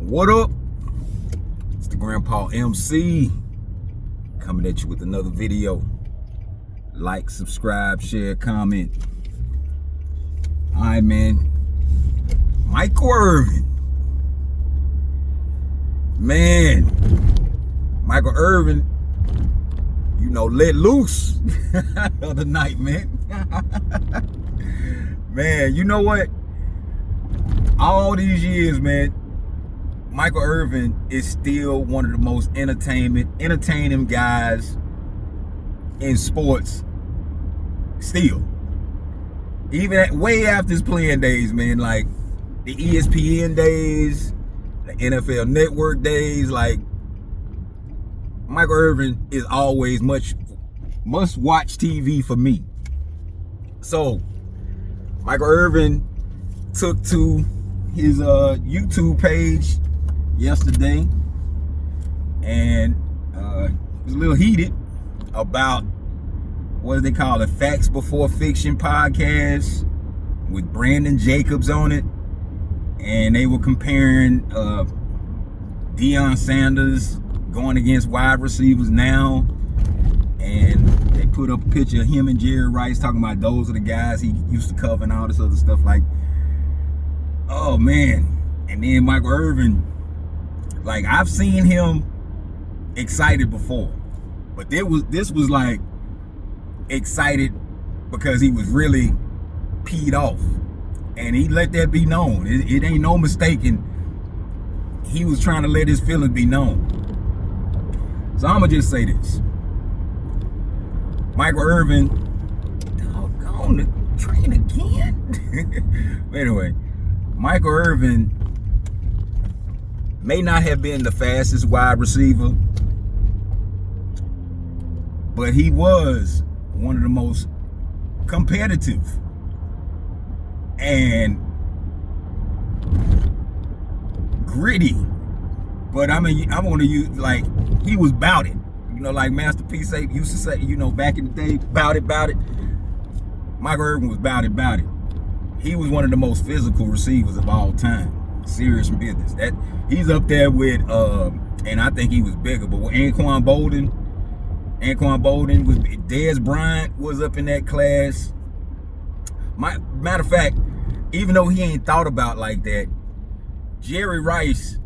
What up? It's the Grandpa MC coming at you with another video. Like, subscribe, share, comment. Alright, man. Michael Irvin. Man. Michael Irvin, let loose the other night, man. Man, you know what? All these years, man, Michael Irvin is still one of the most entertaining guys in sports. Still. Even way after his playing days, man, like the ESPN days, the NFL Network days, like Michael Irvin is always must-watch TV for me. So, Michael Irvin took to his YouTube page yesterday and was a little heated about what they call it, Facts Before Fiction podcast with Brandon Jacobs on it, and they were comparing Deion Sanders going against wide receivers now, and they put up a picture of him and Jerry Rice talking about those are the guys he used to cover and all this other stuff. Like, oh man. And then Michael Irvin, like, I've seen him excited before, but this was like excited because he was really peed off, and he let that be known. It ain't no mistaking. He was trying to let his feelings be known. So I'm gonna just say this: Michael Irvin, doggone the train again. Anyway, Michael Irvin may not have been the fastest wide receiver, but he was one of the most competitive and gritty. But I mean, I'm gonna use, like, he was bout it. Like Master P used to say, back in the day, bout it. Michael Irvin was bout it. He was one of the most physical receivers of all time. Serious business. That he's up there with and I think he was bigger, but with Anquan Bolden was, Dez Bryant was up in that class. Matter of fact, even though he ain't thought about like that, Jerry Rice,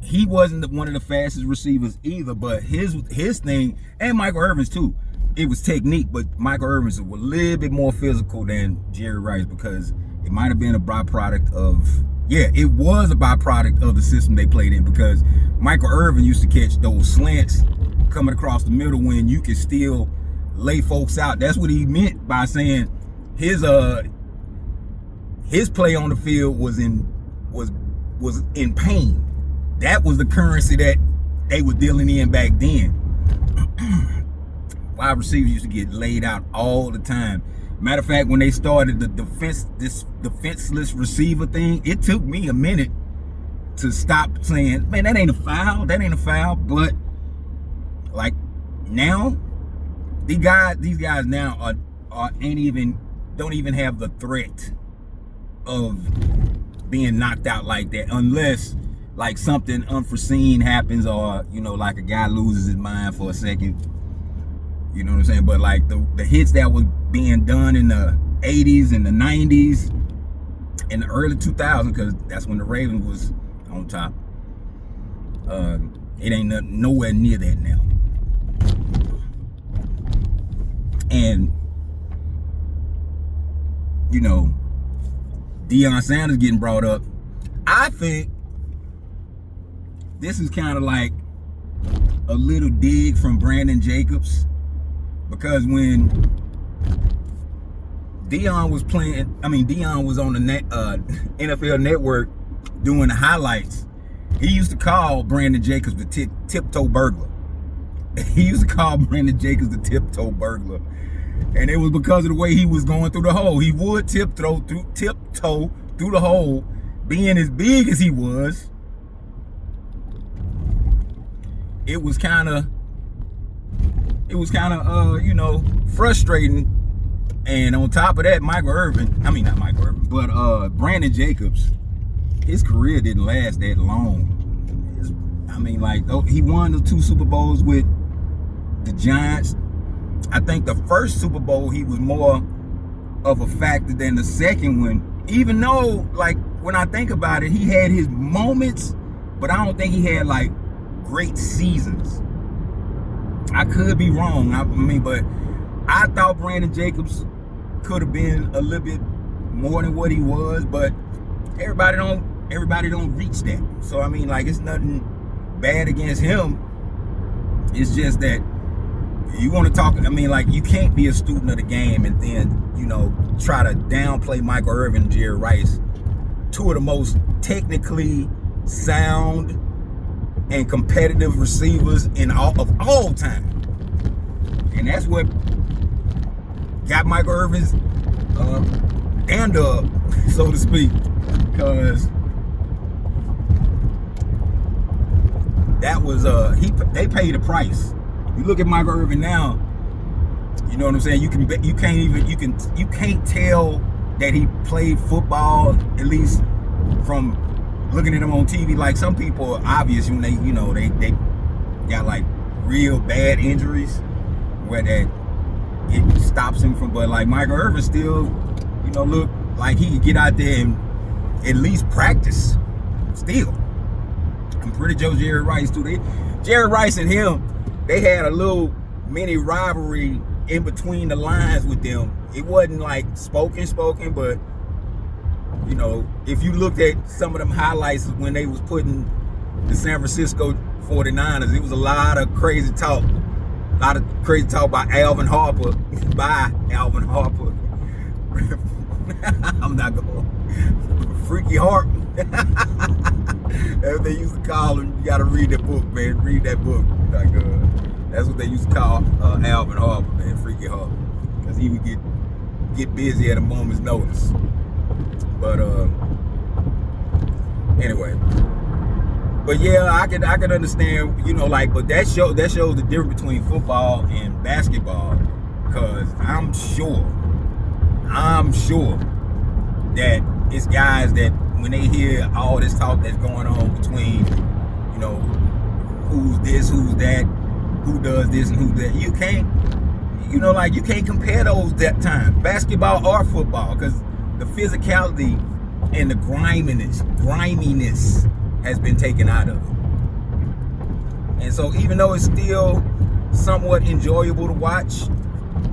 he wasn't one of the fastest receivers either, but his thing, and Michael Irvin's too, it was technique, but Michael Irvin's was a little bit more physical than Jerry Rice, because it might have been a byproduct of, it was a byproduct of the system they played in, because Michael Irvin used to catch those slants coming across the middle when you could still lay folks out. That's what he meant by saying his play on the field was in pain. That was the currency that they were dealing in back then. Wide receivers used to get laid out all the time. Matter of fact, when they started this defenseless receiver thing, it took me a minute to stop saying, man, that ain't a foul. But like now, these guys now don't even have the threat of being knocked out like that, unless like something unforeseen happens, or like a guy loses his mind for a second. You know what I'm saying? But like the hits that was being done in the 80s and the 90s and the early 2000s, because that's when the Ravens was on top, it ain't nowhere near that now. And Deion Sanders getting brought up, I think this is kind of like a little dig from Brandon Jacobs, because when Deion was on the NFL Network doing the highlights, he used to call Brandon Jacobs the tiptoe burglar. He used to call Brandon Jacobs the tiptoe burglar. And it was because of the way he was going through the hole. He would tiptoe through the hole, being as big as he was. It was kind of frustrating. And on top of that, Brandon Jacobs, his career didn't last that long. I mean, like, he won the 2 Super Bowls with the Giants. I think the first Super Bowl he was more of a factor than the second one, even though, like, when I think about it, he had his moments, but I don't think he had like great seasons. I could be wrong. I mean, but I thought Brandon Jacobs could have been a little bit more than what he was, but everybody don't reach that. So I mean, like, it's nothing bad against him. It's just that you want to talk. I mean, like, you can't be a student of the game and then, you know, try to downplay Michael Irvin and Jerry Rice, 2 of the most technically sound and competitive receivers of all time. And that's what got Michael Irvin's dander up, so to speak, because that was they paid a price. You look at Michael Irvin now, you know what I'm saying? You can't tell that he played football, at least from looking at him on TV. Like, some people are obvious when they, you know, they got like real bad injuries where that it stops him from. But like, Michael Irvin still, you know, look like he could get out there and at least practice still. I'm pretty sure Jerry Rice too. Jerry Rice and him, they had a little mini rivalry in between the lines with them. It wasn't like spoken, but, you know, if you looked at some of them highlights when they was putting the San Francisco 49ers, it was a lot of crazy talk. By Alvin Harper. I'm not going. Freaky Harp. That's what they used to call him. You got to read that book, man. Read that book. Like, that's what they used to call Alvin Harper, man. Freaky Harper. Because he would get busy at a moment's notice. But anyway, but yeah, I could understand, you know, like, but that shows the difference between football and basketball, because I'm sure that it's guys that when they hear all this talk that's going on between, you know, who's this, who's that, who does this and who that, you can't, you know, like, you can't compare those that time, basketball or football, because the physicality and the griminess has been taken out of it. And so even though it's still somewhat enjoyable to watch,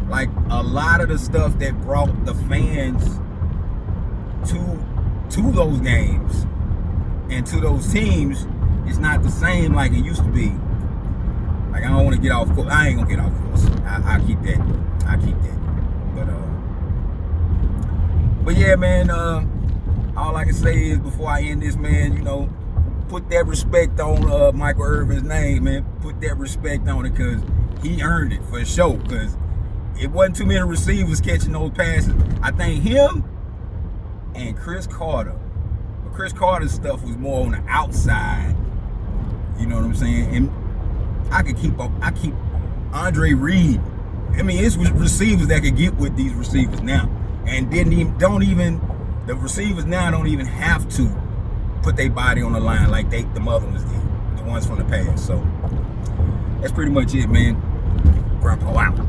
like, a lot of the stuff that brought the fans to those games and to those teams is not the same like it used to be. Like, I don't want to get off course. I ain't gonna get off course. I keep that. But yeah, man, all I can say is, before I end this, man, you know, put that respect on Michael Irvin's name, man. Put that respect on it, because he earned it for sure, because it wasn't too many receivers catching those passes. I think him and Chris Carter. But Chris Carter's stuff was more on the outside. You know what I'm saying? And I keep Andre Reed. I mean, it's receivers that could get with these receivers now. And the receivers now don't even have to put their body on the line like the other ones did, the ones from the past. So that's pretty much it, man. Grandpa out.